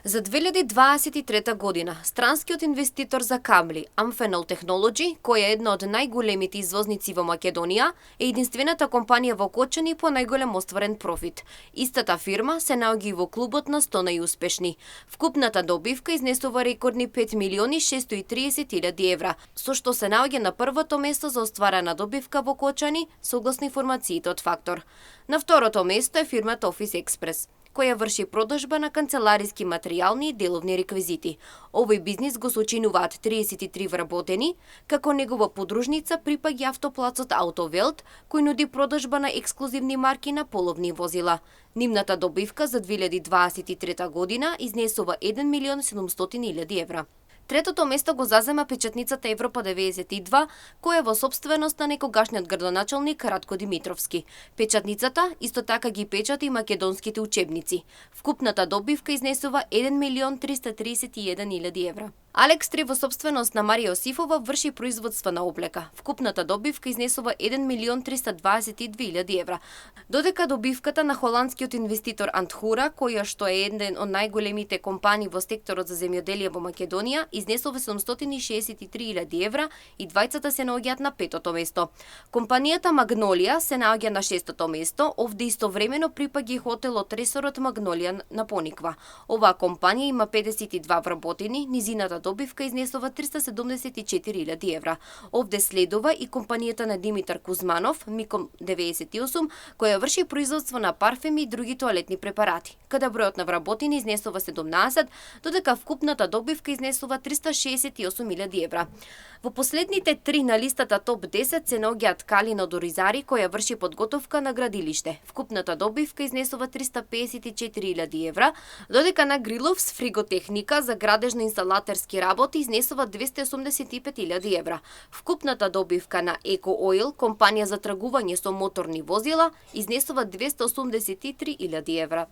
За 2023 година, странскиот инвеститор за кабли Amphenol Technology, која е една од најголемите извозници во Македонија, е единствената компанија во Кочани по најголем остварен профит. Истата фирма се наоѓа и во клубот на 100 најуспешни. Вкупната добивка изнесува рекордни 5 милиони 630 илјади евра, со што се наоѓа на првото место за остварена добивка во Кочани, согласно информациите од Фактор. На второто место е фирмата Office Express, која врши продажба на канцелариски материјални и деловни реквизити. Овој бизнис го сочинуваат 33 вработени, како негова подружница припаѓа автоплацот Автовелт, кој нуди продажба на ексклузивни марки на половни возила. Нивната добивка за 2023 година изнесува 1 милион 700 илјади евра. Третото место го зазема печатницата Европа 92, која е во собственост на некогашниот градоначалник Радко Димитровски. Печатницата исто така ги печати македонските учебници. Вкупната добивка изнесува 1 милион 331 илјади евра. Алекс 3 во собственост на Марија Осифова врши производство на облека. Вкупната добивка изнесува 1 милион 322 илјади евра, додека добивката на холандскиот инвеститор Антхура, која што е еден од најголемите компании во секторот за земјоделие во Македонија, изнесува 763 илјади евра и двајцата се наоѓаат на петото место. Компанијата Магнолија се наоѓа на шестото место, овде истовремено припаѓа и хотелот Ресорот Магнолија на Пониква. Оваа компанија има 52 вработени, низината добивка изнесува 374 илјади евра. Овде следува и компанијата на Димитар Кузманов, Миком 98, која врши производство на парфеми и други тоалетни препарати, каде бројот на вработени изнесува 17, додека вкупната добивка изнесува 368 илјади евра. Во последните 3 на листата топ 10 се наоѓаат Калино Доризари, која врши подготовка на градилиште. Вкупната добивка изнесува 354 илјади евра, додека на Гриловс фриготехника за градежно-инсталатерски работи изнесува 285 илјади евра. Вкупната добивка на Еко Оил, компанија за тргување со моторни возила, изнесува 283 илјади евра.